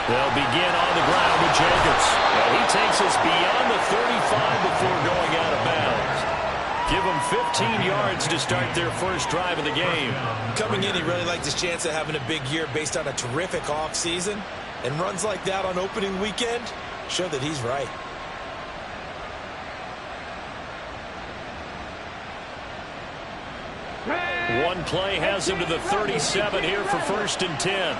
They'll begin on the ground with Jacobs. Well, he takes us beyond the 35 before going out of bounds. Give them 15 yards to start their first drive of the game. Coming in, he really liked his chance of having a big year based on a terrific offseason. And runs like that on opening weekend show that he's right. One play has him to the 37 here for 1st and 10.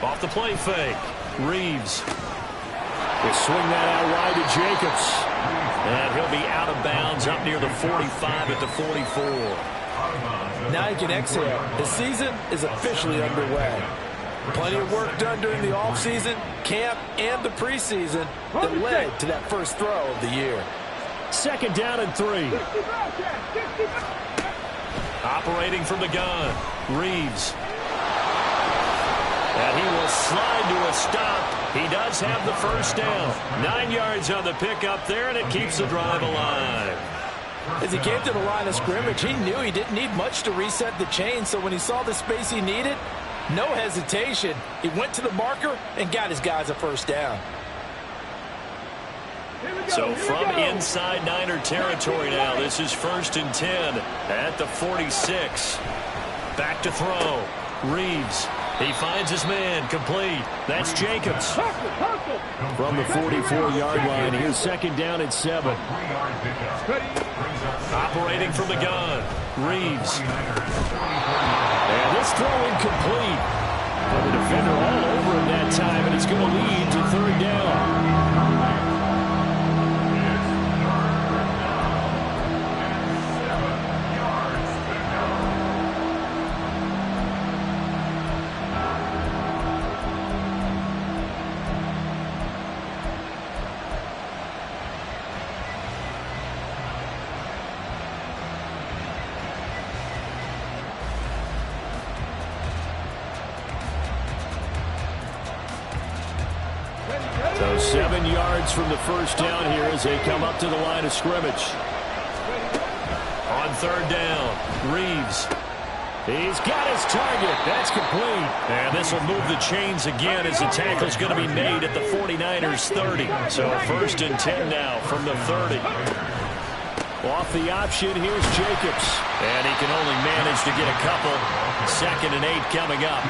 Off the play fake. Reeves. They swing that out wide to Jacobs. And he'll be out of bounds up near the 45 at the 44. Now he can exhale. The season is officially underway. Plenty of work done during the offseason, camp, and the preseason that led to that first throw of the year. 2nd down and 3. Operating from the gun. Reeves. And he will slide to a stop. He does have the first down. 9 yards on the pickup there, and it keeps the drive alive. As he came to the line of scrimmage, he knew he didn't need much to reset the chain, so when he saw the space he needed, no hesitation. He went to the marker and got his guys a first down. So from inside Niner territory now, this is 1st and 10 at the 46. Back to throw. Reeves. He finds his man. Complete. That's Jacobs. From the 44-yard line, here's 2nd down and 7. Operating from the gun. Reeves. And this throw incomplete. And the defender all over him that time, and it's going to lead to 3rd down. So 7 yards from the first down here as they come up to the line of scrimmage. On 3rd down, Reeves. He's got his target. That's complete. And this will move the chains again as the tackle's going to be made at the 49ers 30. So 1st and 10 now from the 30. Off the option, here's Jacobs. And he can only manage to get a couple. 2nd and 8 coming up.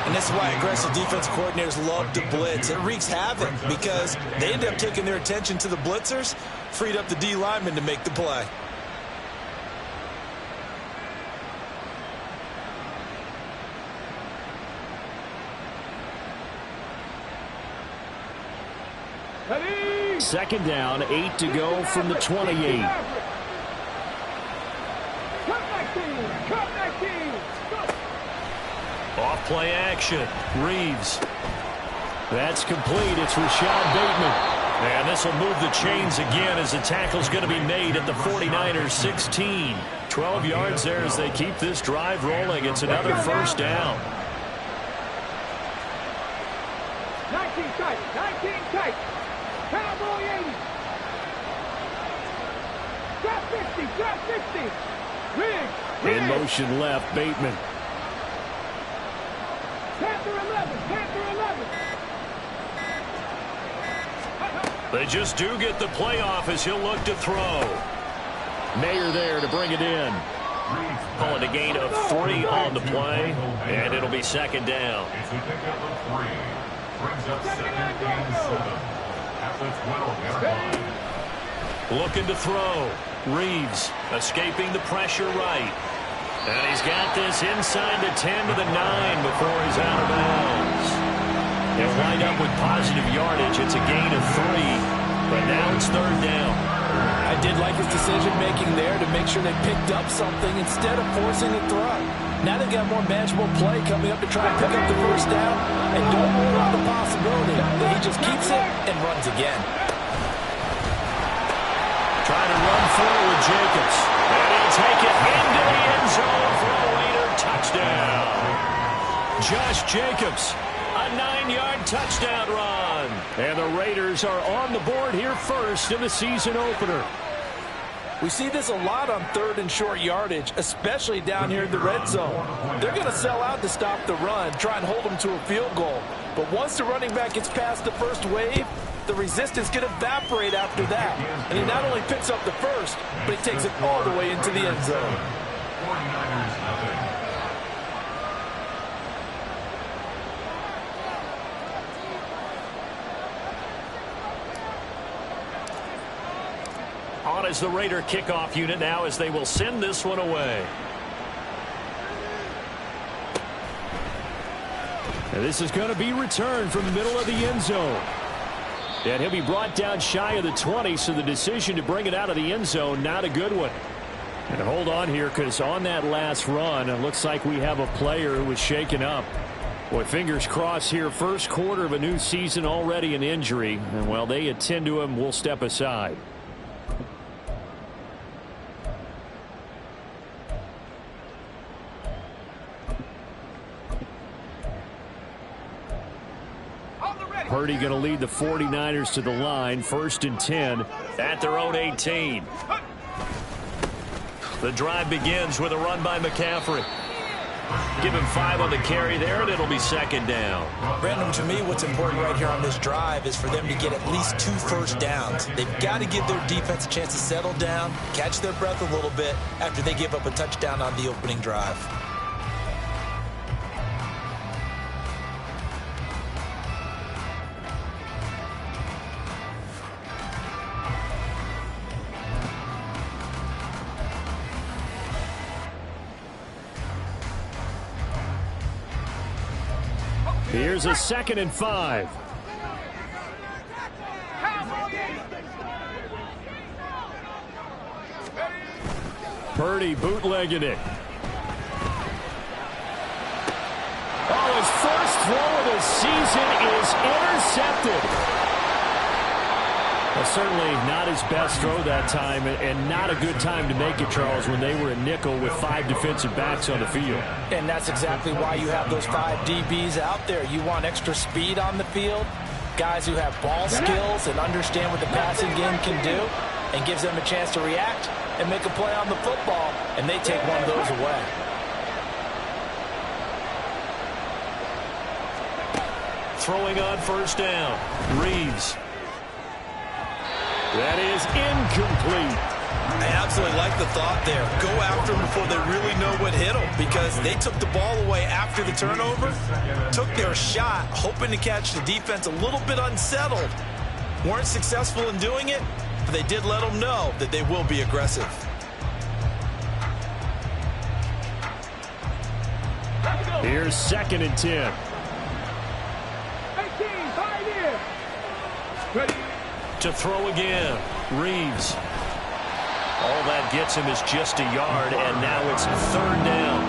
And this is why aggressive defense coordinators love to blitz. It wreaks havoc because they end up taking their attention to the blitzers, freed up the D lineman to make the play. Ready? 2nd down, 8 to go from the 28. Off play action. Reeves. That's complete. It's Rashad Bateman. And this will move the chains again as the tackle's going to be made at the 49ers 16. 12 yards there as they keep this drive rolling. It's another first down. 19 tight. 19 tight. Cowboy 80. Drop 50. Drop 50. Riggs. In motion left, Bateman. Panther 11. Panther 11. They just do get the playoff as he'll look to throw. Mayer there to bring it in. Calling a gain of 3 on the play, and it'll be 2nd down. It's a pickup of 3. Brings up 2nd and 7 at the 12-yard line. Looking to throw. Reeves escaping the pressure right. And he's got this inside the 10 to the 9 before he's out of bounds. He'll wind up with positive yardage. It's a gain of 3, but now it's 3rd down. I did like his decision-making there to make sure they picked up something instead of forcing the throw. Now they've got more manageable play coming up to try and pick up the first down, and don't rule out the possibility that he just keeps it and runs again. Trying to run forward with Jacobs. And he'll take it into the end zone for a Raider touchdown. Josh Jacobs, a 9-yard touchdown run. And the Raiders are on the board here first in the season opener. We see this a lot on third and short yardage, especially down here in the red zone. They're going to sell out to stop the run, try and hold them to a field goal. But once the running back gets past the first wave, the resistance can evaporate after that. And he not only picks up the first, but he takes it all the way into the end zone. 49ers nothing. On is the Raider kickoff unit now as they will send this one away. And this is going to be returned from the middle of the end zone. And he'll be brought down shy of the 20, so the decision to bring it out of the end zone, not a good one. And hold on here, because on that last run, it looks like we have a player who was shaken up. Boy, fingers crossed here. First quarter of a new season, already an injury. And while they attend to him, we'll step aside. Purdy going to lead the 49ers to the line. 1st and 10 at their own 18. The drive begins with a run by McCaffrey. Give him 5 on the carry there, and it'll be 2nd down. Brandon, to me, what's important right here on this drive is for them to get at least 2 first downs. They've got to give their defense a chance to settle down, catch their breath a little bit after they give up a touchdown on the opening drive. Here's a 2nd and 5. Purdy bootlegging it. Oh, his first throw of the season is intercepted. Well, certainly not his best throw that time, and not a good time to make it, Charles, when they were a nickel with 5 defensive backs on the field. And that's exactly why you have those 5 DBs out there. You want extra speed on the field, guys who have ball skills and understand what the passing game can do, and gives them a chance to react and make a play on the football, and they take one of those away. Throwing on 1st down, Reeves. That is incomplete. I absolutely like the thought there. Go after them before they really know what hit them, because they took the ball away after the turnover, took their shot, hoping to catch the defense a little bit unsettled. Weren't successful in doing it, but they did let them know that they will be aggressive. Here's 2nd and 10. 18, 5 in. Ready. To throw again, Reeves. All that gets him is just a yard, and now it's 3rd down.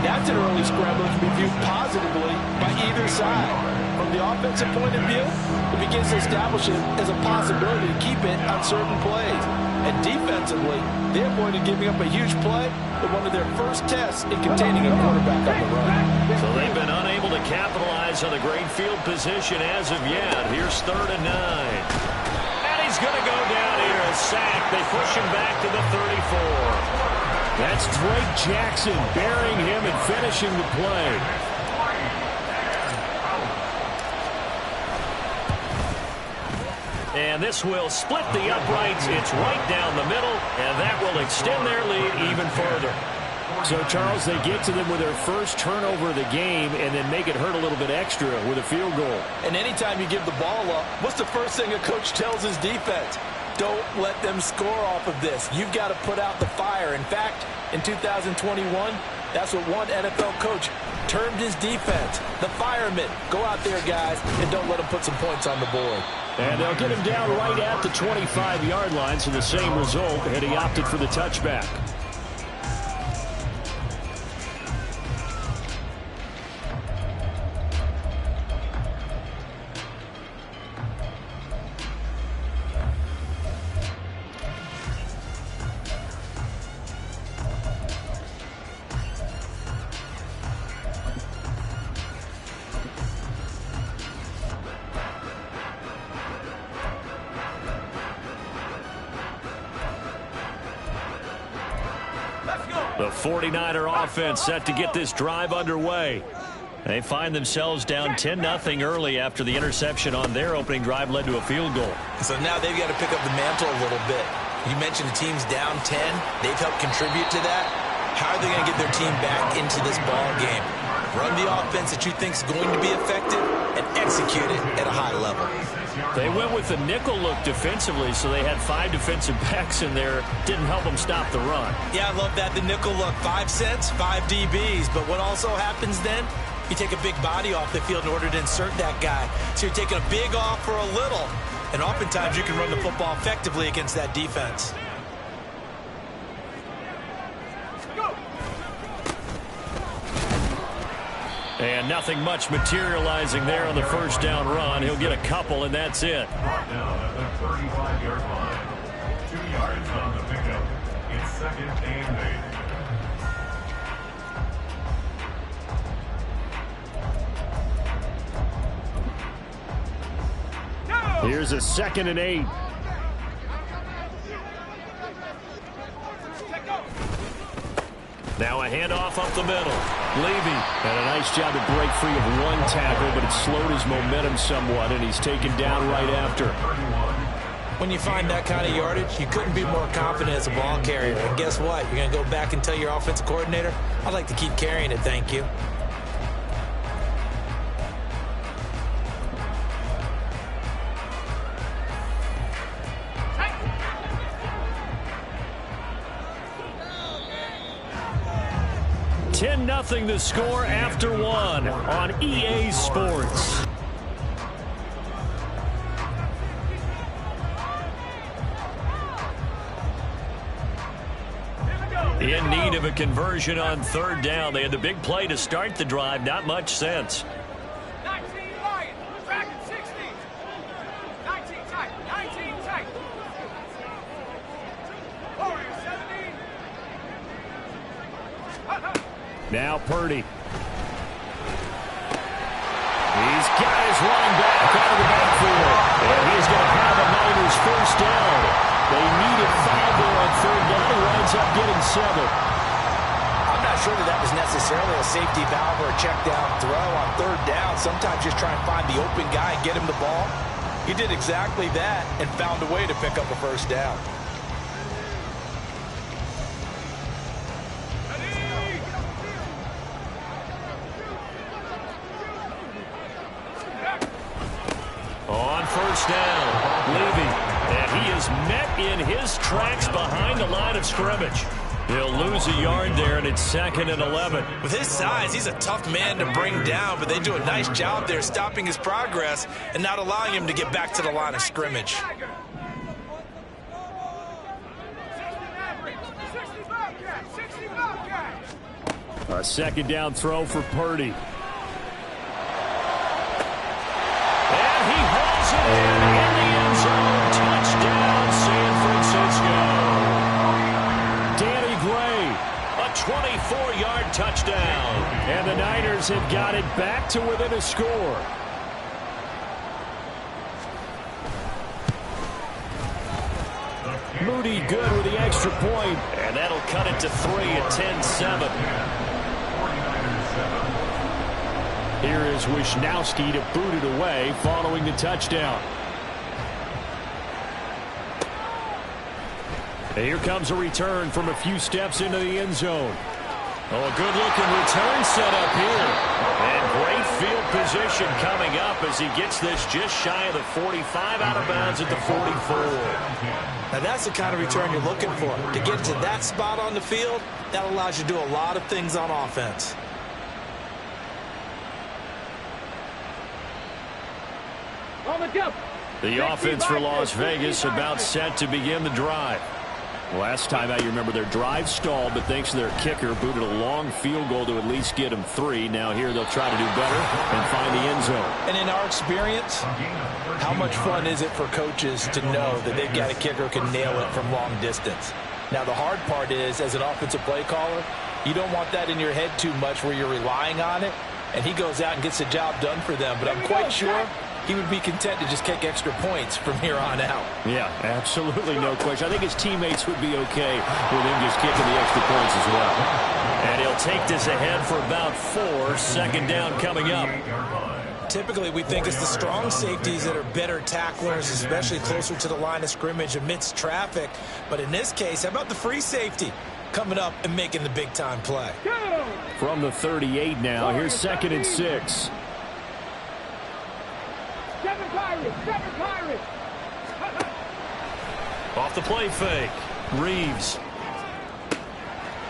That's an early scramble that can be viewed positively by either side. From the offensive point of view, it begins to establish it as a possibility to keep it on certain plays. And defensively, they avoided giving up a huge play with one of their first tests in containing a quarterback on the run. So they've been unable to capitalize on the great field position as of yet. Here's 3rd and 9. He's going to go down here, a sack. They push him back to the 34. That's Drake Jackson burying him and finishing the play. And this will split the uprights. It's right down the middle, and that will extend their lead even further. So, Charles, they get to them with their first turnover of the game and then make it hurt a little bit extra with a field goal. And anytime you give the ball up, what's the first thing a coach tells his defense? Don't let them score off of this. You've got to put out the fire. In fact, in 2021, that's what one NFL coach termed his defense. The firemen. Go out there, guys, and don't let them put some points on the board. And they'll get him down right at the 25-yard line, so the same result, and he opted for the touchback. The 49er offense set to get this drive underway. They find themselves down 10-0 early after the interception on their opening drive led to a field goal. So now they've got to pick up the mantle a little bit. You mentioned the team's down 10. They've helped contribute to that. How are they going to get their team back into this ball game? Run the offense that you think is going to be effective and execute it at a high level. They went with the nickel look defensively, so they had 5 defensive backs in there. Didn't help them stop the run. Yeah, I love that, the nickel look. 5 cents, 5 DBs. But what also happens then? You take a big body off the field in order to insert that guy. So you're taking a big off for a little. And oftentimes you can run the football effectively against that defense. And nothing much materializing there on the first down run. He'll get a couple, and that's it. Brought down at the 35-yard line. 2 yards on the pickup. It's 2nd and 8. Here's a 2nd and 8. Now a handoff up the middle. Levy had a nice job to break free of 1 tackle, but it slowed his momentum somewhat, and he's taken down right after. When you find that kind of yardage, you couldn't be more confident as a ball carrier. And guess what? You're going to go back and tell your offensive coordinator, I'd like to keep carrying it, thank you. Nothing the score after 1 on EA Sports. In need of a conversion on 3rd down. They had the big play to start the drive. Not much sense. 19 Lions, Dragon 60. 19 tight, 19 tight. Warrior 17. Now Purdy. He's got his running back out of the backfield. And he's going to have a Niners first down. They needed 5 there on 3rd down. He winds up getting 7. I'm not sure that was necessarily a safety valve or a check down throw on 3rd down. Sometimes just try and find the open guy and get him the ball. He did exactly that and found a way to pick up a first down. On 1st down, Levy, and he is met in his tracks behind the line of scrimmage. He'll lose a yard there, and it's 2nd and 11. With his size, he's a tough man to bring down, but they do a nice job there stopping his progress and not allowing him to get back to the line of scrimmage. A 2nd down throw for Purdy. And he hauls it in the end zone. Touchdown, San Francisco. Danny Gray, a 24-yard touchdown. And the Niners have got it back to within a score. Moody good with the extra point, and that'll cut it to 3 at 10-7. Here is Wisnowski to boot it away following the touchdown. And here comes a return from a few steps into the end zone. Oh, a good-looking return set up here. And great field position coming up as he gets this just shy of the 45 out of bounds at the 44. Now that's the kind of return you're looking for. To get to that spot on the field, that allows you to do a lot of things on offense. The offense for Las Vegas about set to begin the drive. Last time out, you remember their drive stalled, but thanks to their kicker, booted a long field goal to at least get them 3. Now here they'll try to do better and find the end zone. And in our experience, how much fun is it for coaches to know that they've got a kicker who can nail it from long distance? Now the hard part is, as an offensive play caller, you don't want that in your head too much where you're relying on it, and he goes out and gets the job done for them. But I'm quite sure he would be content to just kick extra points from here on out. Yeah, absolutely no question. I think his teammates would be okay with him just kicking the extra points as well. And he'll take this ahead for about 4. Second down coming up. Typically, we think it's the strong safeties that are better tacklers, especially closer to the line of scrimmage amidst traffic. But in this case, how about the free safety coming up and making the big-time play? From the 38 now, here's 2nd and 6. 7 Pirates! 7 Pirates! Off the play fake. Reeves.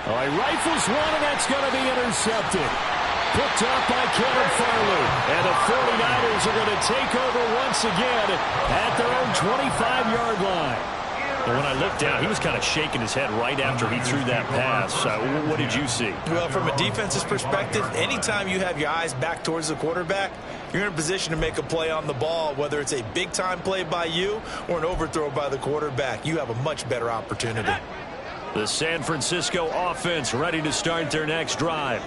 All right, rifles one, and that's going to be intercepted. Picked up by Kevin Farley. And the 49ers are going to take over once again at their own 25-yard line. And when I looked down, he was kind of shaking his head right after he threw that pass. What did you see? Well, from a defense's perspective, anytime you have your eyes back towards the quarterback, you're in a position to make a play on the ball, whether it's a big-time play by you or an overthrow by the quarterback. You have a much better opportunity. The San Francisco offense ready to start their next drive.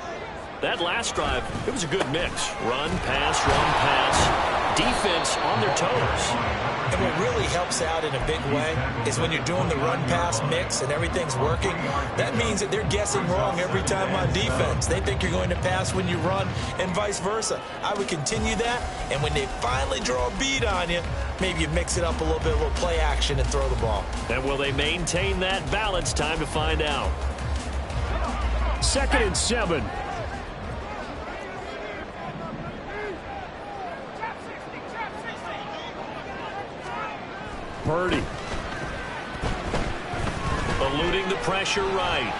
That last drive, it was a good mix. Run, pass, defense on their toes. And what really helps out in a big way is when you're doing the run-pass mix and everything's working, that means that they're guessing wrong every time on defense. They think you're going to pass when you run and vice versa. I would continue that, and when they finally draw a bead on you, maybe you mix it up a little play action and throw the ball. And will they maintain that balance? Time to find out. 2nd and 7. Purdy. Eluding the pressure right.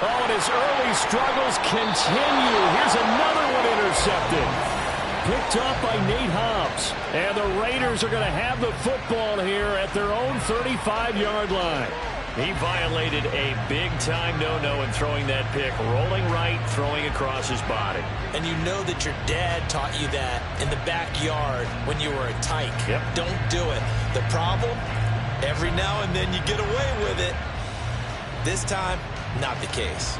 Oh, and his early struggles continue. Here's another one intercepted. Picked up by Nate Hobbs. And the Raiders are going to have the football here at their own 35-yard line. He violated a big-time no-no in throwing that pick. Rolling right, throwing across his body. And you know that your dad taught you that in the backyard when you were a tyke. Yep. Don't do it. The problem, every now and then you get away with it. This time, not the case.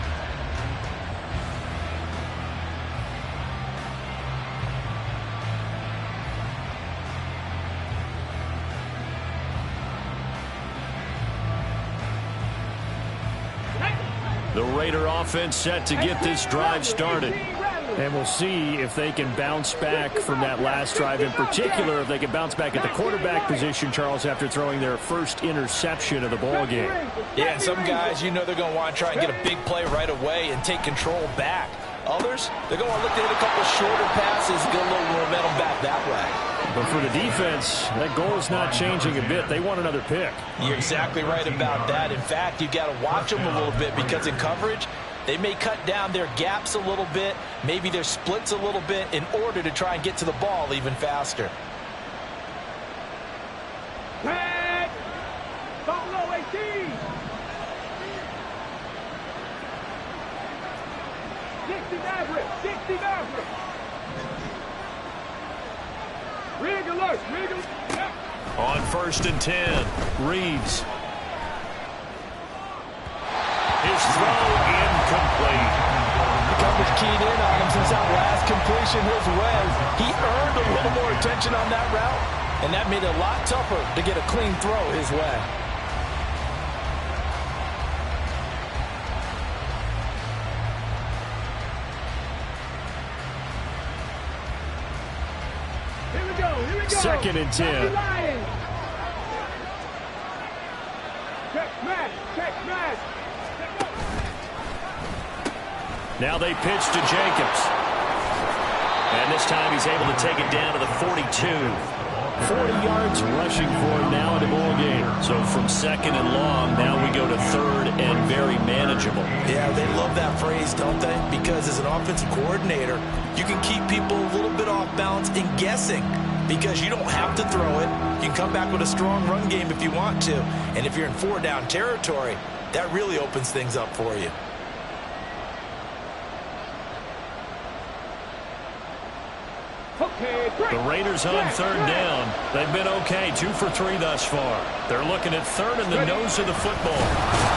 The Raider offense set to get this drive started. And we'll see if they can bounce back from that last drive. In particular, if they can bounce back at the quarterback position, Charles, after throwing their first interception of the ball game. Yeah, and some guys, you know they're going to want to try and get a big play right away and take control back. Others, they're going to look to hit a couple shorter passes, get a little momentum back that way. But for the defense, that goal is not changing a bit. They want another pick. You're exactly right about that. In fact, you've got to watch them a little bit because in coverage, they may cut down their gaps a little bit, maybe their splits a little bit in order to try and get to the ball even faster. Tag! Buffalo 18! 60 Maverick! 60 Maverick! Rig alert! Rig alert! Yep. On 1st and 10, Reeves. His throw incomplete. The coverage keyed in on him since that last completion his way. He earned a little more attention on that route, and that made it a lot tougher to get a clean throw his way. Here we go! Here we go! 2nd and 10. Check smash! Check smash! Now they pitch to Jacobs. And this time he's able to take it down to the 42. 40 yards rushing for him now in the ball game. So from 2nd and long, now we go to 3rd and very manageable. Yeah, they love that phrase, don't they? Because as an offensive coordinator, you can keep people a little bit off balance and guessing because you don't have to throw it. You can come back with a strong run game if you want to. And if you're in 4-down territory, that really opens things up for you. The Raiders on 3rd down. They've been okay, 2 for 3 thus far. They're looking at 3rd and the nose of the football.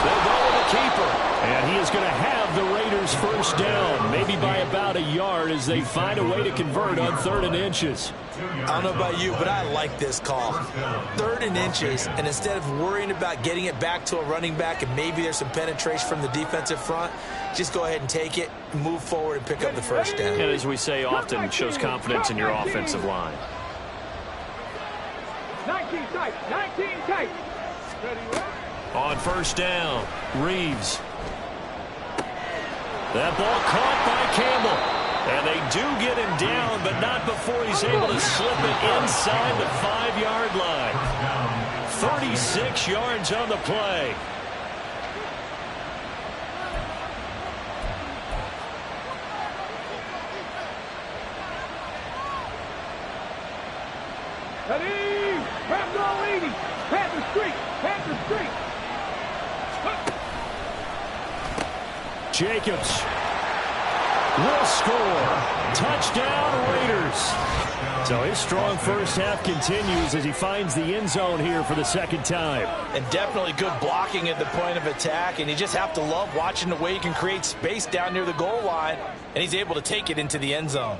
They'll go with the keeper. And he is going to have the Raiders first down, maybe by about a yard as they find a way to convert on 3rd and inches. I don't know about you, but I like this call. 3rd and inches, and instead of worrying about getting it back to a running back and maybe there's some penetration from the defensive front, just go ahead and take it, move forward, and pick up the first down. And as we say often, it shows confidence in your offensive line. 19 tight, 19 tight. On first down, Reeves. That ball caught by Campbell. And they do get him down, but not before he's able to slip it inside the 5-yard line. 36 yards on the play. Ready? Grab the lady. Panther Street. Panther Street. Jacobs will score. Touchdown, Raiders. So his strong first half continues as he finds the end zone here for the 2nd time. And definitely good blocking at the point of attack, and you just have to love watching the way he can create space down near the goal line, and he's able to take it into the end zone.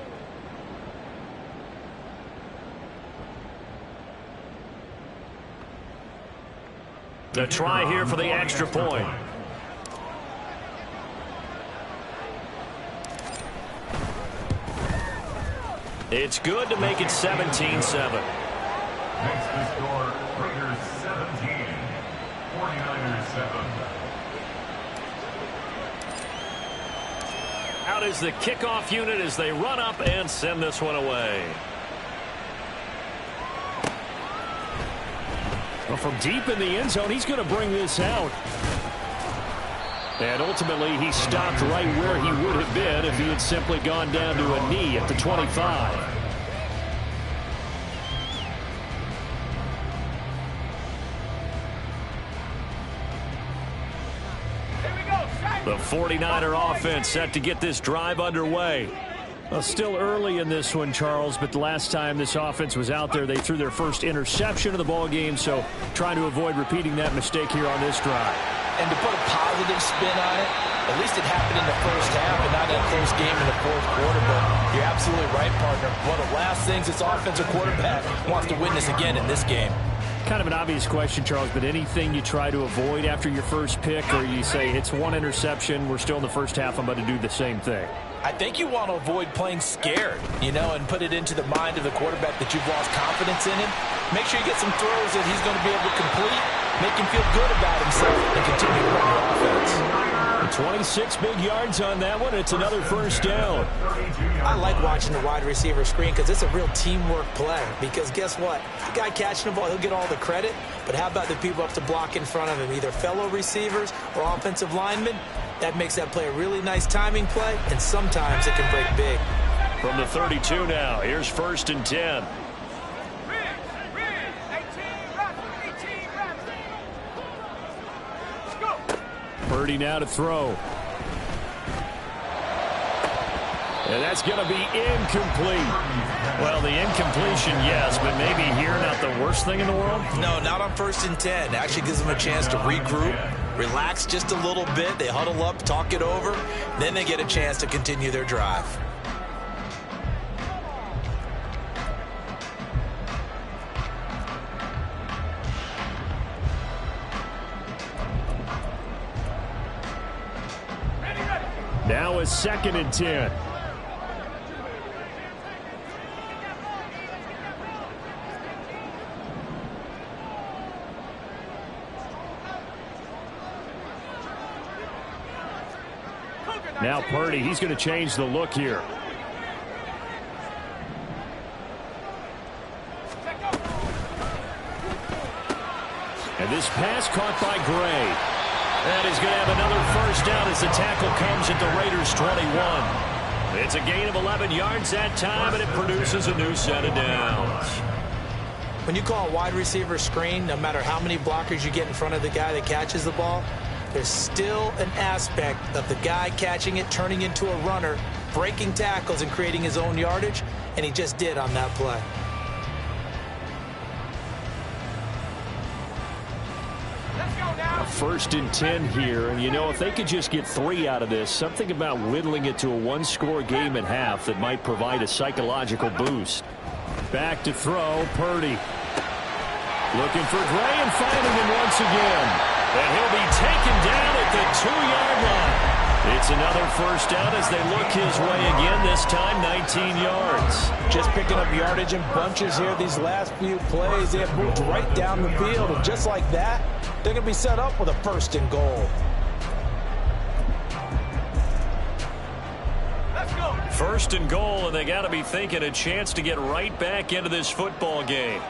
The try here for the extra point. It's good to make it 17-7. Makes the score Raiders 17, 49ers 7. Out is the kickoff unit as they run up and send this one away. Well, from deep in the end zone, he's going to bring this out. And ultimately, he stopped right where he would have been if he had simply gone down to a knee at the 25. The 49er offense set to get this drive underway. Well, still early in this one, Charles, but the last time this offense was out there, they threw their first interception of the ball game, so trying to avoid repeating that mistake here on this drive. And to put a positive spin on it, at least it happened in the first half and not in a close game in the 4th quarter, but you're absolutely right, partner. One of the last things this offensive quarterback wants to witness again in this game. Kind of an obvious question, Charles, but anything you try to avoid after your first pick, or you say it's one interception, we're still in the first half, I'm about to do the same thing? I think you want to avoid playing scared, you know, and put it into the mind of the quarterback that you've lost confidence in him. Make sure you get some throws that he's going to be able to complete, make him feel good about himself, and continue to run the offense. 26 big yards on that one. It's another first down. I like watching the wide receiver screen because it's a real teamwork play. Because guess what? The guy catching the ball, he'll get all the credit. But how about the people up to block in front of him, either fellow receivers or offensive linemen? That makes that play a really nice timing play, and sometimes it can break big. From the 32 now, here's 1st and 10. Purdy now to throw. And that's going to be incomplete. Well, the incompletion, yes, but maybe here not the worst thing in the world? No, not on 1st and 10. It actually gives them a chance to regroup, relax just a little bit. They huddle up, talk it over. Then they get a chance to continue their drive. Now is 2nd and 10. Now Purdy, he's going to change the look here. And this pass caught by Gray. And he's going to have another first down as the tackle comes at the Raiders' 21. It's a gain of 11 yards that time, and it produces a new set of downs. When you call a wide receiver screen, no matter how many blockers you get in front of the guy that catches the ball, there's still an aspect of the guy catching it, turning into a runner, breaking tackles and creating his own yardage, and he just did on that play. 1st and 10 here. And, you know, if they could just get 3 out of this, something about whittling it to a one-score game at half that might provide a psychological boost. Back to throw, Purdy. Looking for Gray and finding him once again. And he'll be taken down at the 2-yard line. It's another first down as they look his way again, this time 19 yards. Just picking up yardage in bunches here these last few plays. They have moved right down the field, and just like that, they're going to be set up with a 1st and goal. Let's go. 1st and goal, and they got to be thinking a chance to get right back into this football game.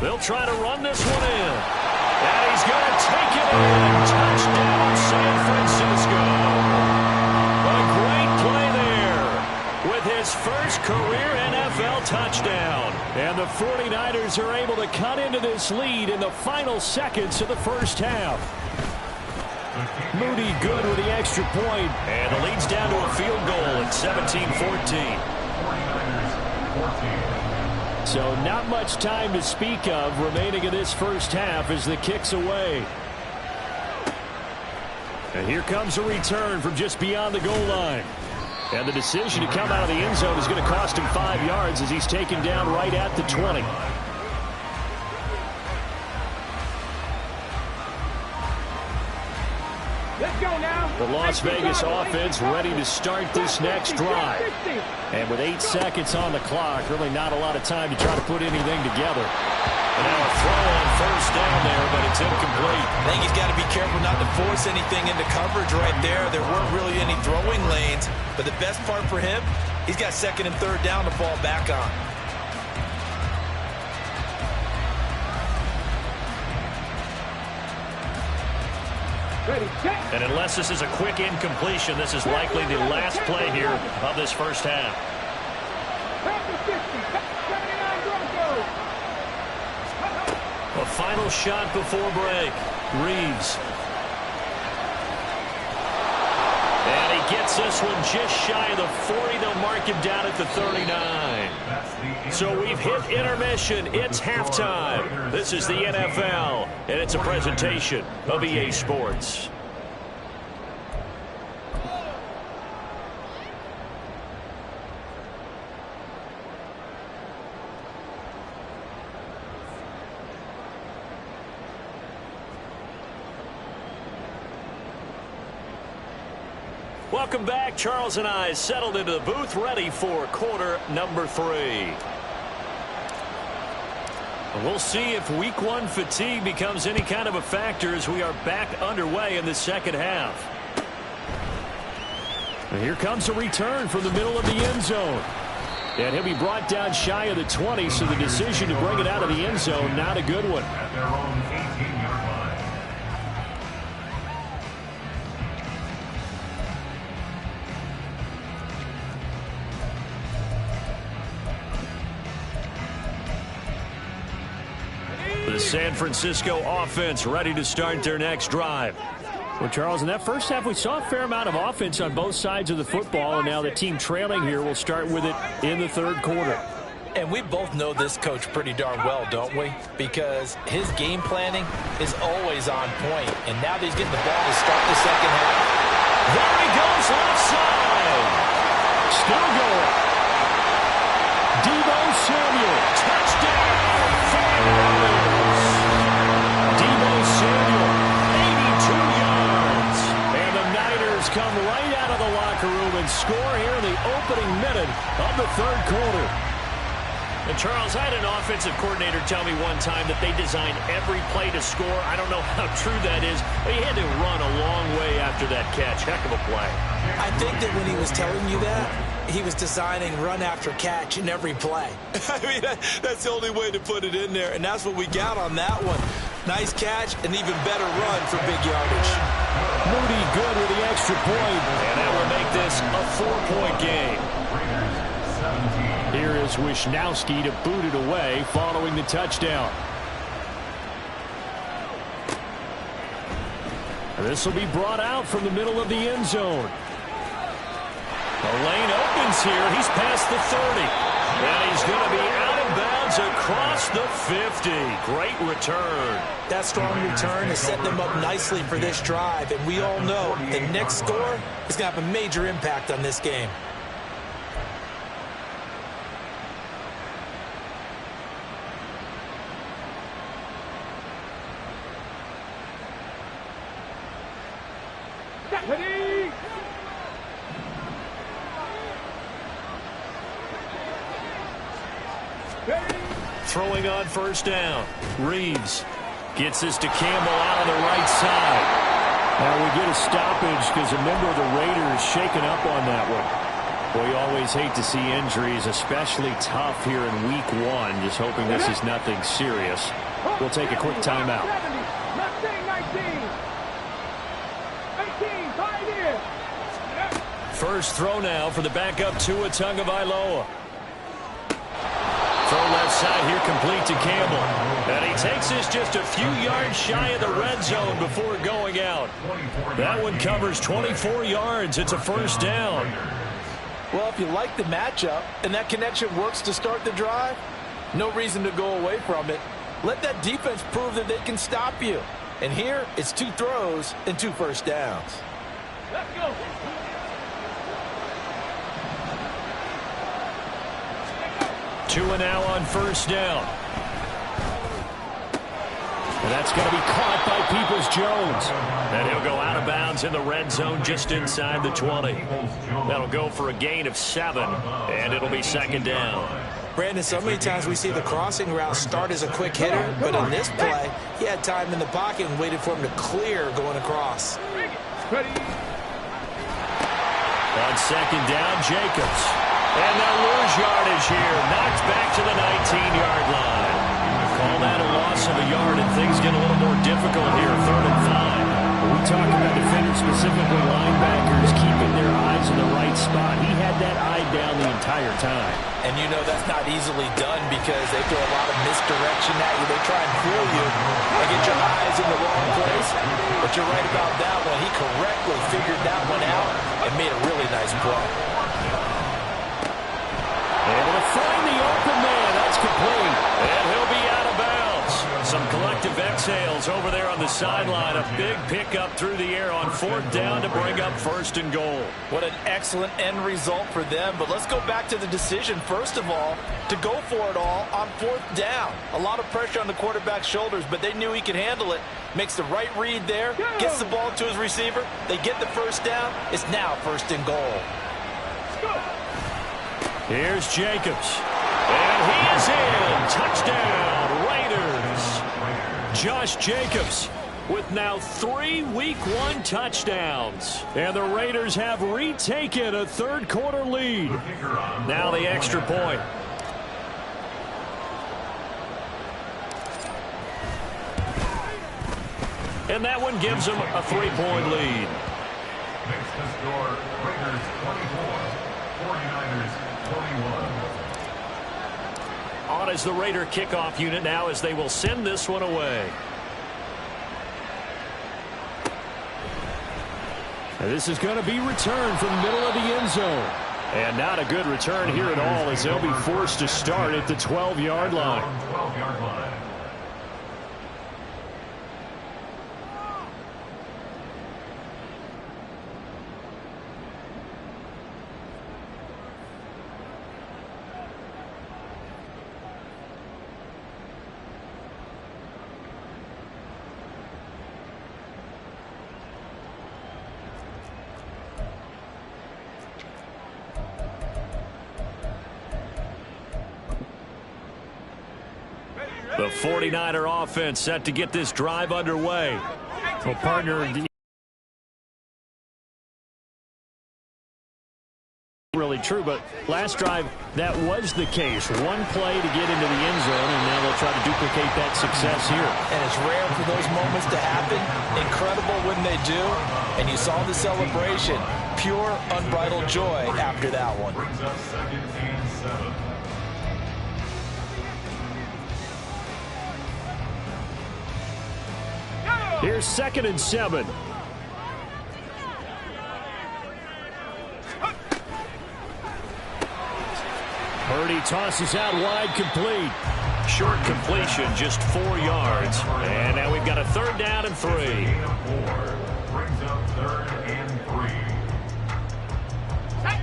They'll try to run this one in. And he's going to take it in. Touchdown, San Francisco. A great play there with his first career NFL touchdown. And the 49ers are able to cut into this lead in the final seconds of the first half. Moody good with the extra point. And the lead's down to a field goal at 17-14. 49ers 14. So not much time to speak of remaining in this first half as the kick's away. And here comes a return from just beyond the goal line. And the decision to come out of the end zone is going to cost him 5 yards as he's taken down right at the 20. Let's go now. The Las Vegas offense ready to start this next drive. And with 8 seconds on the clock, really not a lot of time to try to put anything together. And now a throw on 1st down there, but it's incomplete. I think he's got to be careful not to force anything into coverage right there. There weren't really any throwing lanes. But the best part for him, he's got 2nd and 3rd down to fall back on. And unless this is a quick incompletion, this is likely the last play here of this first half. A final shot before break. Reeves. And he gets this one just shy of the 40. They'll mark him down at the 39. So we've hit intermission. It's halftime. This is the NFL, and it's a presentation of EA Sports. Welcome back. Charles and I settled into the booth, ready for quarter number 3. We'll see if week 1 fatigue becomes any kind of a factor as we are back underway in the second half. And here comes a return from the middle of the end zone. And he'll be brought down shy of the 20, so the decision to bring it out of the end zone, not a good one. At their own 18-yard line. The San Francisco offense ready to start their next drive. Well, Charles, in that first half, we saw a fair amount of offense on both sides of the football, and now the team trailing here will start with it in the 3rd quarter. And we both know this coach pretty darn well, don't we? Because his game planning is always on point. And now that he's getting the ball to start the second half. There he goes left side. Still going. Deebo Samuel. Touchdown. Deebo Samuel. 82 yards. And the Niners come right out of the locker room and score here in the opening minute of the 3rd quarter. And Charles, I had an offensive coordinator tell me one time that they designed every play to score. I don't know how true that is, but he had to run a long way after that catch. Heck of a play. I think that when he was telling you that, he was designing run after catch in every play. I mean, that's the only way to put it in there, and that's what we got on that one. Nice catch, an even better run for big yardage. Moody good with the extra point, and that will make this a 4-point game. Here is Wisnowski to boot it away following the touchdown. And this will be brought out from the middle of the end zone. The lane opens here. He's past the 30. And he's going to be out of bounds downs across the 50. Great return. That strong return has set them up nicely for this drive, and we all know the next score is going to have a major impact on this game. Ready? Throwing on first down. Reeves gets this to Campbell out on the right side. Now we get a stoppage because a member of the Raiders shaken up on that one. Well, you always hate to see injuries, especially tough here in week one. Just hoping this is nothing serious. We'll take a quick timeout. 18, tied in. First throw now for the backup Tua Tagovailoa. Throw left side here, complete to Campbell. And he takes this just a few yards shy of the red zone before going out. That one covers 24 yards. It's a first down. Well, if you like the matchup and that connection works to start the drive, no reason to go away from it. Let that defense prove that they can stop you. And here, it's 2 throws and 2 first downs. Let's go. Tua now on first down. And that's going to be caught by Peoples-Jones. And he'll go out of bounds in the red zone just inside the 20. That'll go for a gain of 7, and it'll be second down. Brandon, so many times we see the crossing route start as a quick hitter, but in this play, he had time in the pocket and waited for him to clear going across. Ready? On second down, Jacobs. And they'll lose yardage here. Knocked back to the 19-yard line. Call that a loss of a yard, and things get a little more difficult here, 3rd and 5. When we talk about defenders, specifically linebackers, keeping their eyes in the right spot. He had that eye down the entire time. And you know that's not easily done because they throw a lot of misdirection at you. They try and fool you and get your eyes in the wrong place. But you're right about that one. He correctly figured that one out and made a really nice play. Able to find the open man. That's complete. And he'll be out of bounds. Some collective exhales over there on the sideline. A big pickup through the air on 4th down to bring up 1st and goal. What an excellent end result for them. But let's go back to the decision, first of all, to go for it all on 4th down. A lot of pressure on the quarterback's shoulders, but they knew he could handle it. Makes the right read there, gets the ball to his receiver. They get the first down. It's now 1st and goal. Here's Jacobs. And he is in. Touchdown, Raiders. Josh Jacobs with now 3 Week 1 touchdowns. And the Raiders have retaken a 3rd quarter lead. Now the extra point. And that one gives them a 3-point lead. Makes the score Raiders 24, 49ers 21. On as the Raider kickoff unit now as they will send this one away. And this is going to be returned from the middle of the end zone. And not a good return here at all as they'll be forced to start at the 12-yard line. 12-yard line. The 49er offense set to get this drive underway. Well, partner, really true, but last drive, that was the case. One play to get into the end zone, and now they'll try to duplicate that success here. And it's rare for those moments to happen. Incredible when they do. And you saw the celebration. Pure, unbridled joy after that one. Brings up 2nd and 7. Here's 2nd and 7. Purdy tosses out wide, complete. Short completion, just 4 yards. And now we've got a 3rd down and 3. Brings up 3rd and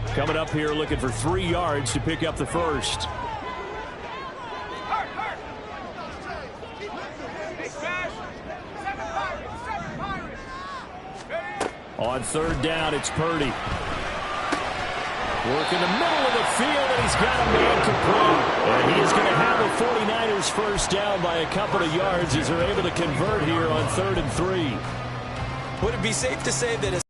3. Coming up here looking for 3 yards to pick up the first. On 3rd down, it's Purdy. Working the middle of the field, and he's got a man complete. And he is going to have the 49ers first down by a couple of yards as they're able to convert here on 3rd and 3. Would it be safe to say that it's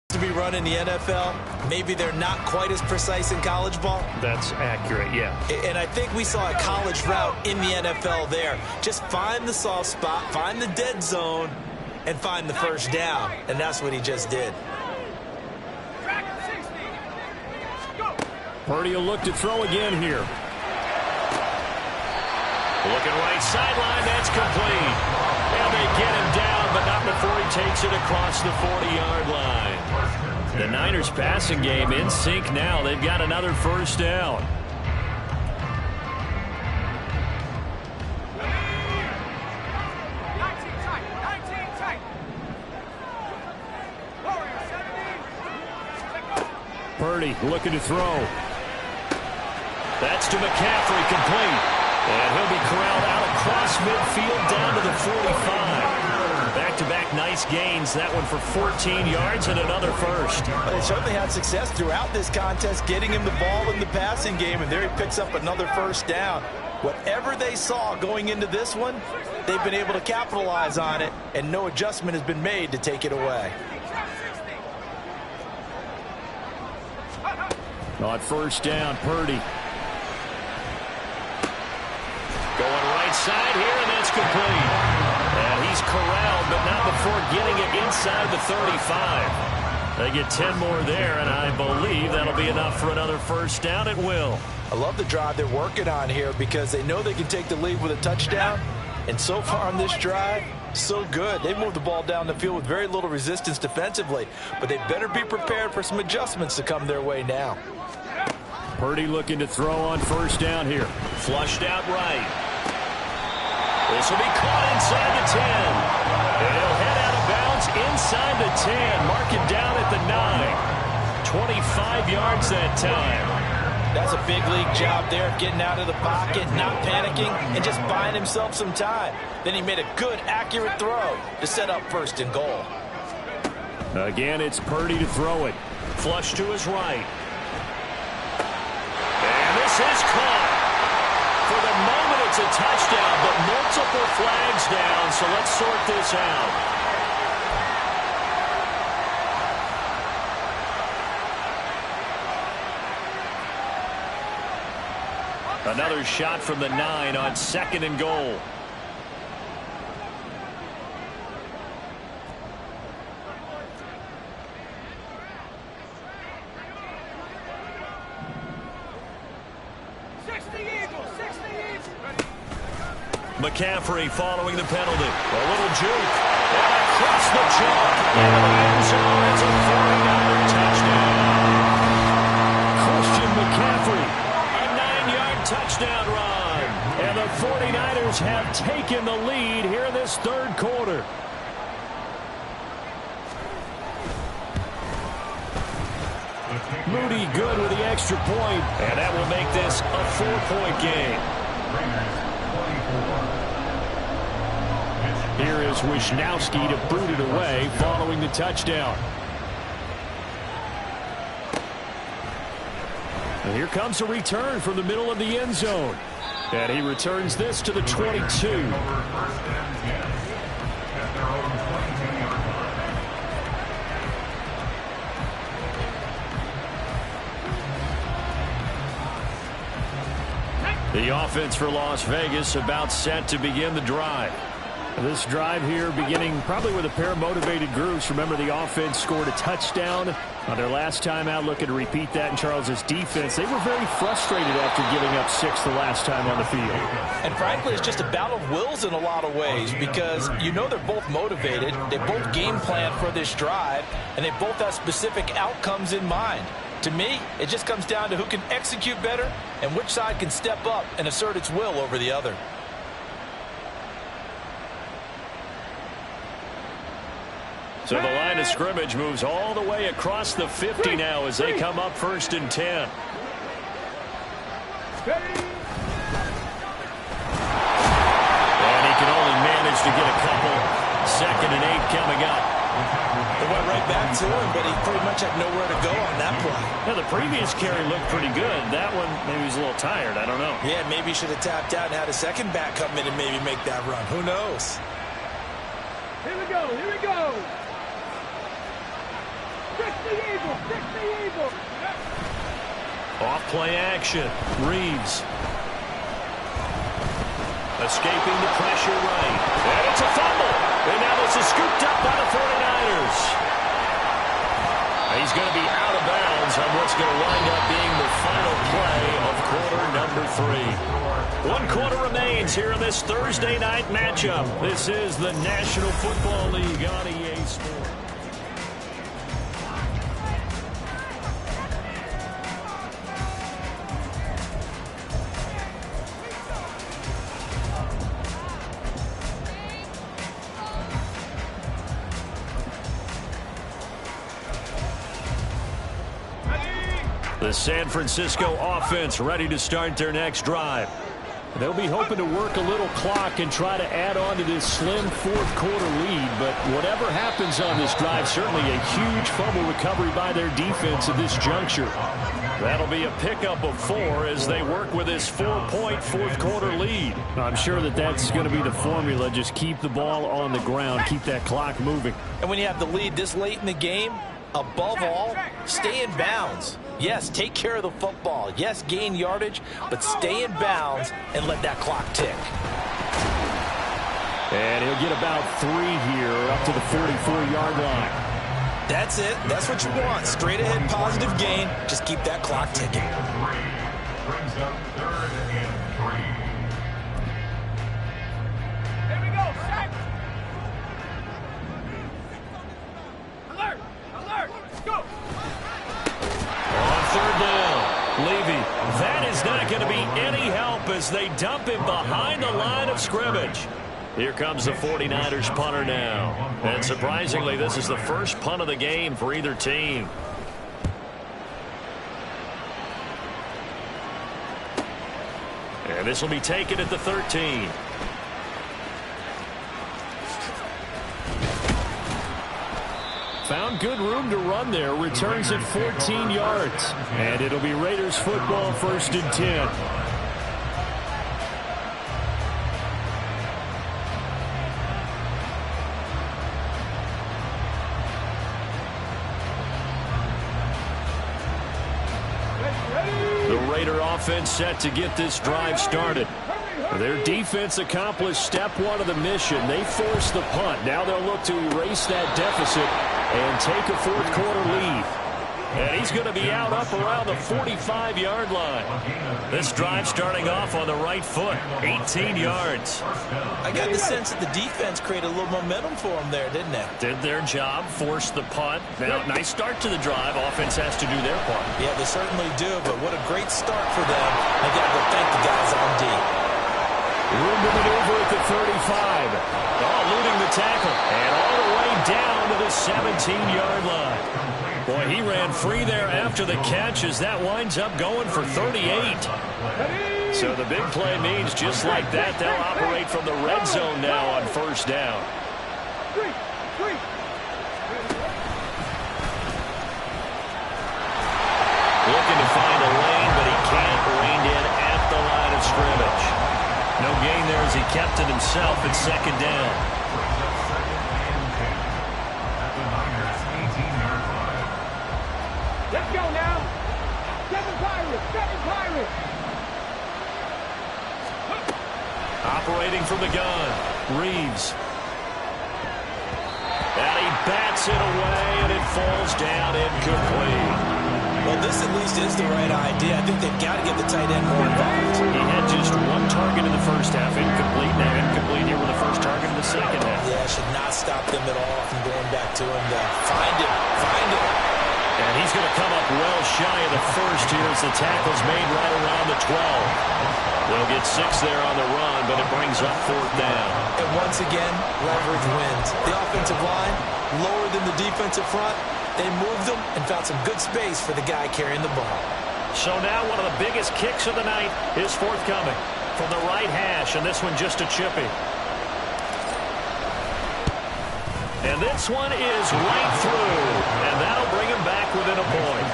to be run in the NFL? Maybe they're not quite as precise in college ball? That's accurate, yeah. And I think we saw a college route in the NFL there. Just find the soft spot, find the dead zone, and find the first down. And that's what he just did. Purdy will look to throw again here. Looking right sideline, that's complete. And they get him down, but not before he takes it across the 40-yard line. The Niners passing game in sync now. They've got another first down. Purdy looking to throw. That's to McCaffrey, complete. And he'll be corralled out across midfield down to the 45. Back-to-back nice gains. That one for 14 yards and another first. They certainly had success throughout this contest, getting him the ball in the passing game, and there he picks up another first down. Whatever they saw going into this one, they've been able to capitalize on it, and no adjustment has been made to take it away. On first down, Purdy. Going right side here, and that's complete. And he's corralled, but not before getting it inside the 35. They get 10 more there, and I believe that'll be enough for another first down. It will. I love the drive they're working on here because they know they can take the lead with a touchdown. And so far on this drive, so good. They moved the ball down the field with very little resistance defensively, but they better be prepared for some adjustments to come their way now. Purdy looking to throw on first down here. Flushed out right. This will be caught inside the 10. And he'll head out of bounds inside the 10. Mark it down at the 9. 25 yards that time. That's a big league job there, getting out of the pocket, not panicking, and just buying himself some time. Then he made a good, accurate throw to set up 1st and goal. Again, it's Purdy to throw it. Flush to his right. And this is caught. For the moment, it's a touchdown, but multiple flags down, so let's sort this out. Another shot from the 9 on 2nd and goal. McCaffrey following the penalty. A little juke. And across the chalk. And the end zone. It's a 49er touchdown. Christian McCaffrey. A 9-yard touchdown run. And the 49ers have taken the lead here in this 3rd quarter. Moody good with the extra point. And that will make this a 4-point game. Here is Wisnowski to boot it away following the touchdown. And here comes a return from the middle of the end zone. And he returns this to the 22. The offense for Las Vegas about set to begin the drive. This drive here beginning probably with a pair of motivated groups. Remember, the offense scored a touchdown on their last time out. Looking to repeat that in Charles's defense. They were very frustrated after giving up 6 the last time on the field. And frankly, it's just a battle of wills in a lot of ways because you know they're both motivated. They both game plan for this drive, and they both have specific outcomes in mind. To me, it just comes down to who can execute better and which side can step up and assert its will over the other. So the line of scrimmage moves all the way across the 50 now as they come up 1st and 10. And he can only manage to get a couple. 2nd and 8 coming up. They went right back to him, but he pretty much had nowhere to go on that play. Now, the previous carry looked pretty good. That one, maybe he was a little tired. I don't know. Yeah, maybe he should have tapped out and had a second back come in and maybe make that run. Who knows? Here we go. Here we go. Fix the Eagles. Fix the Eagles. Off play action. Reeves. Escaping the pressure right. And it's a fumble. And now this is scooped up by the 49ers. He's going to be out of bounds on what's going to wind up being the final play of quarter number 3. 1 quarter remains here in this Thursday night matchup. This is the National Football League on EA Sports. The San Francisco offense ready to start their next drive. They'll be hoping to work a little clock and try to add on to this slim 4th quarter lead. But whatever happens on this drive, certainly a huge fumble recovery by their defense at this juncture. That'll be a pickup of 4 as they work with this 4-point 4th quarter lead. I'm sure that that's going to be the formula. Just keep the ball on the ground, keep that clock moving. And when you have the lead this late in the game, above all, stay in bounds. Yes, take care of the football. Yes, gain yardage, but stay in bounds and let that clock tick. And he'll get about 3 here up to the 44-yard line. That's it. That's what you want. Straight ahead positive gain. Just keep that clock ticking. Brings up 3rd and 3. Here we go. Set. Alert. Alert. Go. On 3rd down, Levy. That is not going to be any help as they dump him behind the line of scrimmage. Here comes the 49ers punter now. And surprisingly, this is the first punt of the game for either team. And this will be taken at the 13. Found good room to run there. Returns at 14 yards. And it'll be Raiders football 1st and 10. The Raider offense set to get this drive started. Their defense accomplished step 1 of the mission. They forced the punt. Now they'll look to erase that deficit and take a 4th quarter lead. And he's going to be out up around the 45-yard line. This drive starting off on the right foot, 18 yards. I got the sense that the defense created a little momentum for them there, didn't they? Did their job, forced the punt. Now, nice start to the drive. Offense has to do their part. Yeah, they certainly do, but what a great start for them. They got to thank the guys on D. Room to maneuver at the 35. Eluding the tackle. And all the way down to the 17-yard line. Boy, he ran free there after the catch as that winds up going for 38. So the big play means just like that, they'll operate from the red zone now on 1st down. Looking to find a lane, but he can't. Reined in at the line of scrimmage. No gain there as he kept it himself at 2nd down. Let's go now. 7 Pirates. 7 Pirates. Operating from the gun, Reeves. And he bats it away, and it falls down incomplete. Well, this at least is the right idea. I think they've got to get the tight end more involved. He had just 1 target in the first half, incomplete. Now incomplete here with the first target in the second half. Yeah, should not stop them at all from going back to him. Find him. Find him. And he's going to come up well shy of the first here as the tackle's made right around the 12. They'll get 6 there on the run, but it brings up 4th down. And once again, leverage wins. The offensive line, lower than the defensive front. They moved them and found some good space for the guy carrying the ball. So now one of the biggest kicks of the night is forthcoming from the right hash, and this one just a chippy. And this one is right through, and that'll bring him back within a point.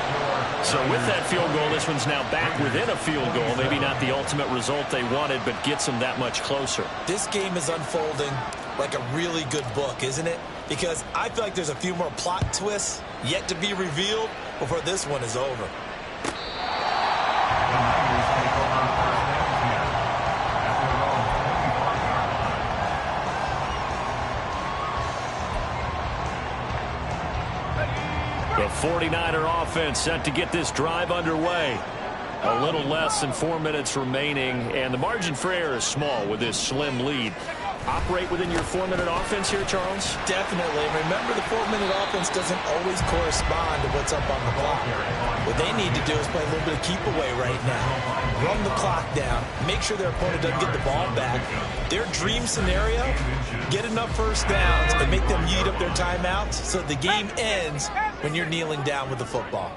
So with that field goal, this one's now back within a field goal. Maybe not the ultimate result they wanted, but gets them that much closer. This game is unfolding like a really good book, isn't it? Because I feel like there's a few more plot twists yet to be revealed before this one is over. The 49er offense set to get this drive underway. A little less than 4 minutes remaining, and the margin for error is small with this slim lead. Operate within your 4-minute offense here, Charles? Definitely. Remember, the 4-minute offense doesn't always correspond to what's up on the clock. What they need to do is play a little bit of keep away right now. Run the clock down. Make sure their opponent doesn't get the ball back. Their dream scenario, get enough first downs and make them eat up their timeouts so the game ends when you're kneeling down with the football.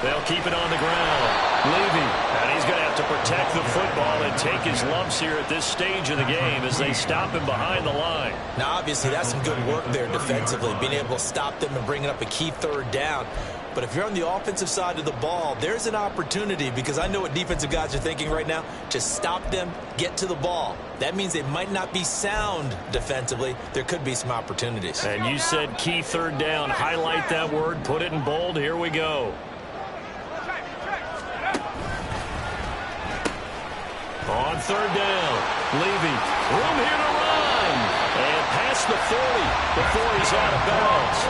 They'll keep it on the ground. Levy, and he's going to have to protect the football and take his lumps here at this stage of the game as they stop him behind the line. Now, obviously, that's some good work there defensively, being able to stop them and bringing up a key 3rd down. But if you're on the offensive side of the ball, there's an opportunity, because I know what defensive guys are thinking right now, to stop them, get to the ball. That means they might not be sound defensively. There could be some opportunities. And you said key 3rd down. Highlight that word, put it in bold. Here we go. On 3rd down, Levy, room here to run, and past the 40 before he's out of bounds.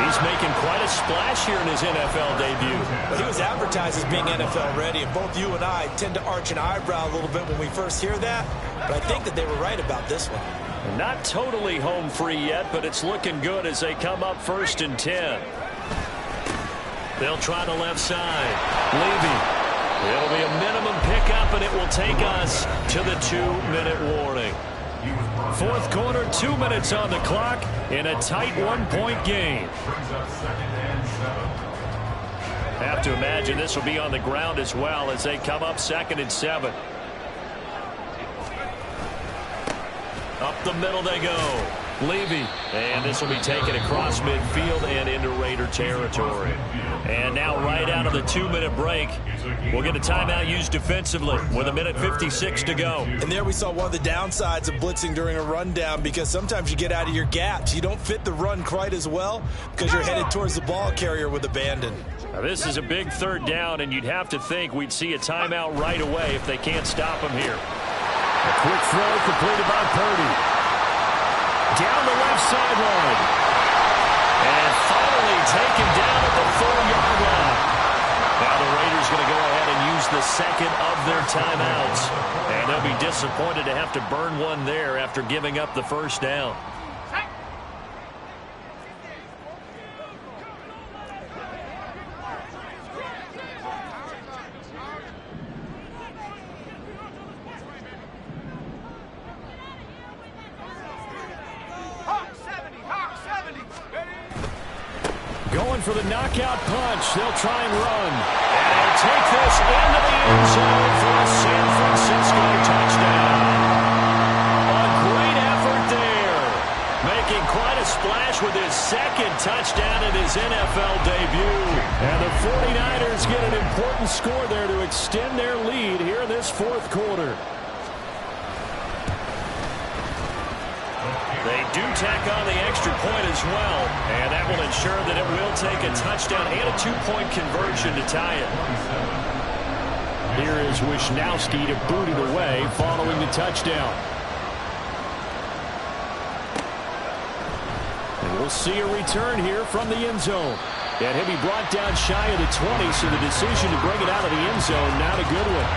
He's making quite a splash here in his NFL debut. Well, he was advertised as being NFL ready, and both you and I tend to arch an eyebrow a little bit when we first hear that, but I think that they were right about this one. Not totally home free yet, but it's looking good as they come up 1st and 10. They'll try the left side. Levy. It'll be a minimum pickup, and it will take us to the 2-minute warning. 4th quarter, 2 minutes on the clock in a tight 1-point game. Have to imagine this will be on the ground as well as they come up 2nd and 7. Up the middle they go. Levy, and this will be taken across midfield and into Raider territory. And now right out of the 2-minute break, we'll get a timeout used defensively with 1:56 to go. And there we saw one of the downsides of blitzing during a rundown, because sometimes you get out of your gaps. You don't fit the run quite as well because you're headed towards the ball carrier with abandon. Now this is a big 3rd down, and you'd have to think we'd see a timeout right away if they can't stop him here. A quick throw completed by Purdy. Down the left sideline. And finally taken down at the 4-yard line. Now the Raiders going to go ahead and use the 2nd of their timeouts. And they'll be disappointed to have to burn one there after giving up the 1st down. Going for the knockout punch. They'll try and run. And they'll take this into the end zone for a San Francisco touchdown. A great effort there. Making quite a splash with his 2nd touchdown in his NFL debut. And the 49ers get an important score there to extend their lead here in this 4th quarter. They do tack on the extra point as well, and that will ensure that it will take a touchdown and a 2-point conversion to tie it. Here is Wisnowski to boot it away following the touchdown. And we'll see a return here from the end zone. And he'll be brought down shy of the 20, so the decision to bring it out of the end zone, not a good one.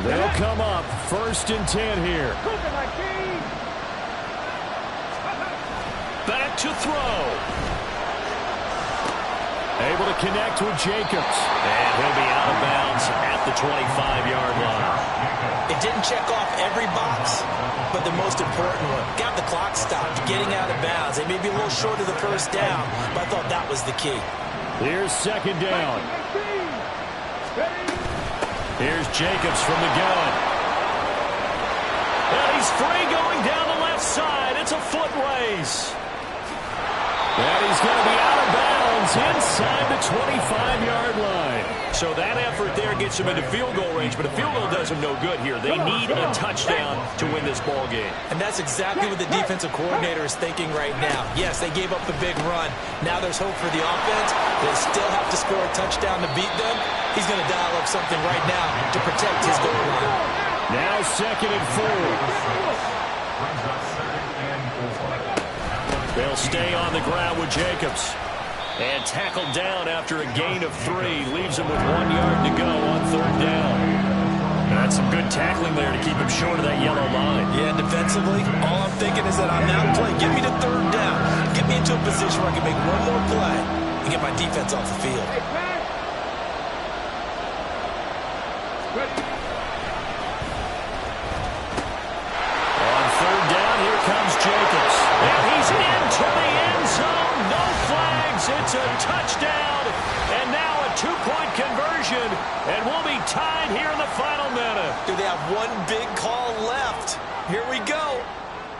They'll come up 1st and 10 here. Cooking like cheese. Back to throw. Able to connect with Jacobs. And he'll be out of bounds at the 25-yard line. It didn't check off every box, but the most important one. Got the clock stopped, getting out of bounds. They may be a little short of the first down, but I thought that was the key. Here's 2nd down. Here's Jacobs from the gun. And he's free going down the left side. It's a foot race. And he's going to be out of bounds inside the 25-yard line. So that effort there gets him into field goal range, but a field goal does him no good here. They need a touchdown to win this ball game. And that's exactly what the defensive coordinator is thinking right now. Yes, they gave up the big run. Now there's hope for the offense. They still have to score a touchdown to beat them. He's going to dial up something right now to protect his goal line. Now 2nd and 4. They'll stay on the ground with Jacobs. And tackled down after a gain of 3. Leaves him with 1 yard to go on 3rd down. That's some good tackling there to keep him short of that yellow line. Yeah, defensively, all I'm thinking is that on that play, get me to 3rd down. Get me into a position where I can make one more play and get my defense off the field. On 3rd down, here comes Jacobs. And he's into the end zone. No flags. It's a touchdown. And now a 2-point conversion. And we'll be tied here in the final minute. Do they have one big call left? Here we go.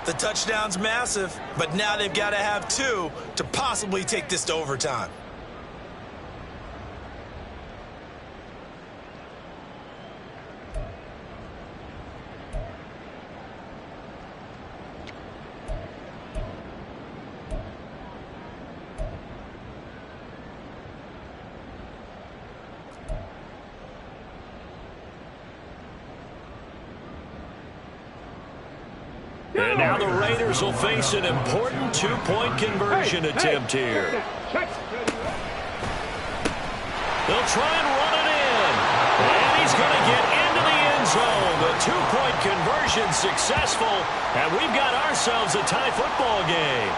The touchdown's massive, but now they've got to have 2 to possibly take this to overtime. And now the Raiders will face an important 2-point conversion attempt here. They'll try and run it in. And he's going to get into the end zone. The 2-point conversion successful. And we've got ourselves a tie football game.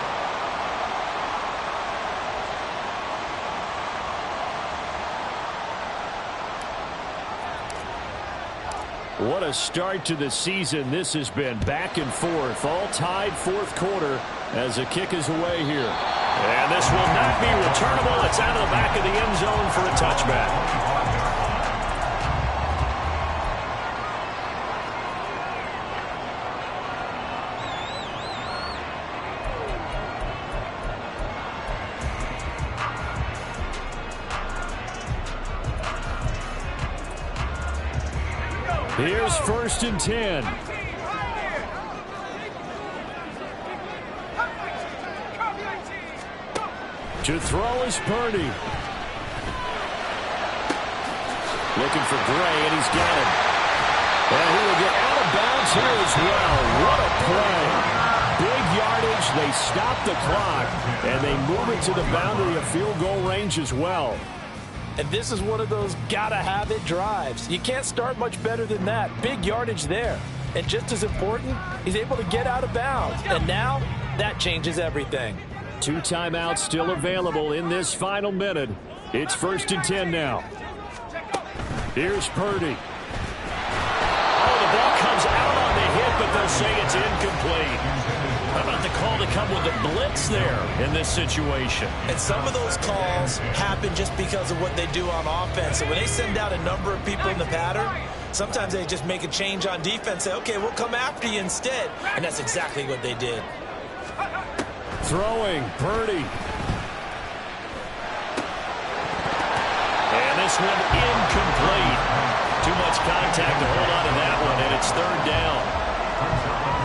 What a start to the season this has been. Back and forth, all tied 4th quarter as the kick is away here. And this will not be returnable. It's out of the back of the end zone for a touchback. Here's 1st and 10. To throw is Purdy. Looking for Gray, and he's got him. And he will get out of bounds here as well. What a play. Big yardage. They stop the clock, and they move it to the boundary of field goal range as well. And this is one of those gotta-have-it drives. You can't start much better than that. Big yardage there. And just as important, he's able to get out of bounds. And now, that changes everything. 2 timeouts still available in this final minute. It's 1st and 10 now. Here's Purdy. Oh, the ball comes out on the hit, but they'll say it's incomplete. How about the call to come with the blitz there in this situation? And some of those calls happen just because of what they do on offense. So when they send out a number of people in the pattern, sometimes they just make a change on defense, say, okay, we'll come after you instead. And that's exactly what they did. Throwing, Purdy. And this one incomplete. Too much contact to hold on to that one, and it's 3rd down.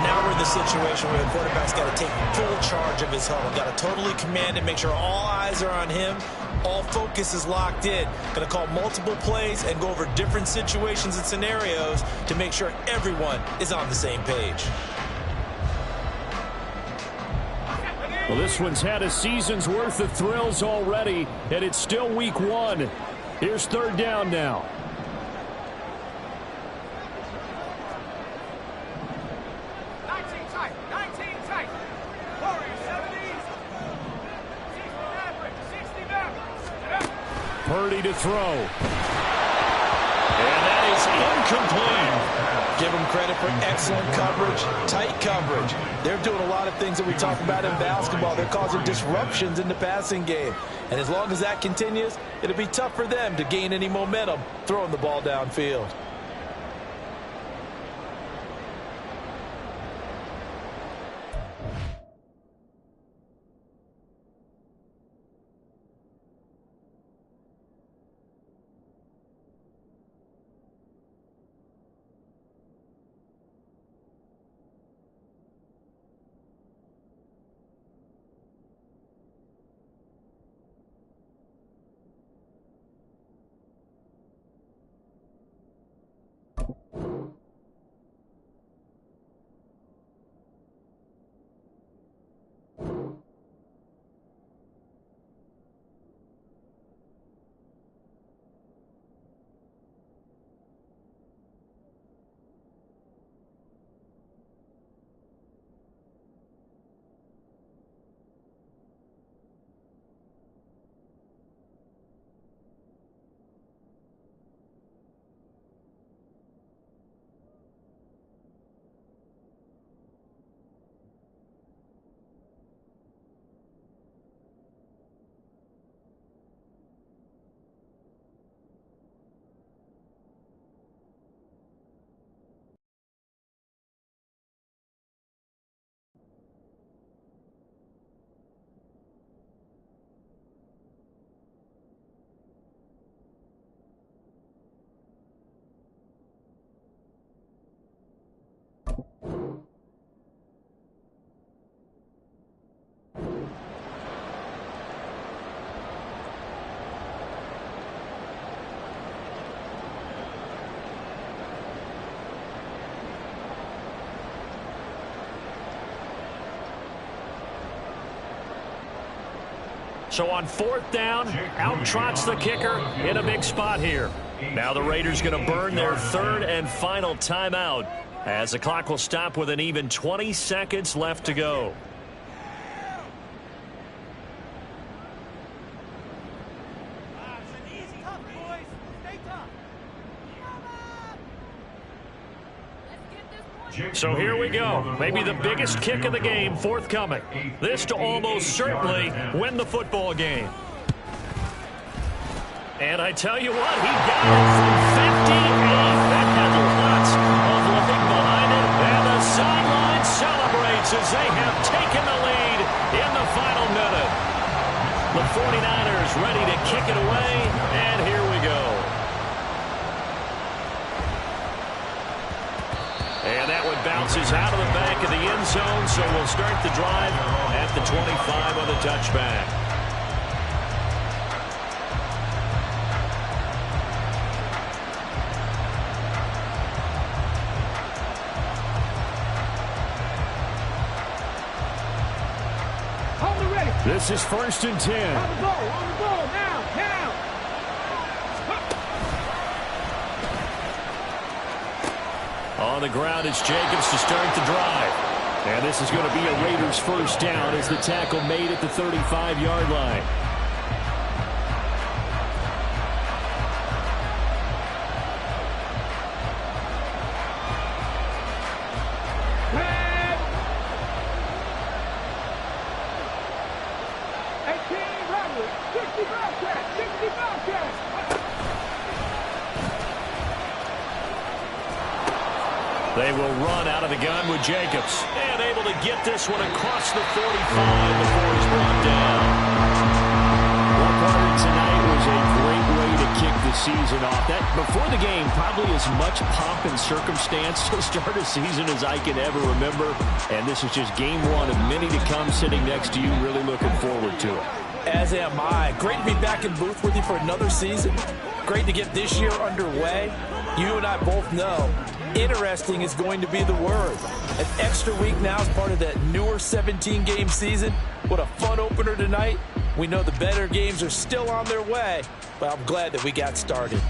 Now we're in the situation where the quarterback's got to take full charge of his huddle. Got to totally command it, make sure all eyes are on him. All focus is locked in. Going to call multiple plays and go over different situations and scenarios to make sure everyone is on the same page. Well, this one's had a season's worth of thrills already, and it's still week 1. Here's 3rd down now. Purdy to throw. And that is incomplete. Give them credit for excellent coverage, tight coverage. They're doing a lot of things that we talk about in basketball. They're causing disruptions in the passing game. And as long as that continues, it'll be tough for them to gain any momentum throwing the ball downfield. So on 4th down, out trots the kicker in a big spot here. Now the Raiders going to burn their 3rd and final timeout as the clock will stop with an even 20 seconds left to go. So here we go. Maybe the biggest kick of the game forthcoming. This to almost certainly win the football game. And I tell you what, he got it from 58. That had lots of looking behind it. And the sideline celebrates as they have taken the lead in the final minute. The 49ers ready to kick it away, and here we go. And that one bounces out of the back of the end zone, so we'll start the drive at the 25 on the touchback. This is 1st and 10. On the ball, now. On the ground, it's Jacobs to start the drive. And this is going to be a Raiders 1st down as the tackle made at the 35-yard line. They will run out of the gun with Jacobs. And able to get this one across the 45 before he's brought down. Well, Carter, tonight was a great way to kick the season off. That, before the game, probably as much pomp and circumstance to start a season as I can ever remember. And this is just game one of many to come sitting next to you. Really looking forward to it. As am I. Great to be back in booth with you for another season. Great to get this year underway. You and I both know interesting is going to be the word. An extra week now as part of that newer 17-game season. What a fun opener tonight. We know the better games are still on their way, but I'm glad that we got started.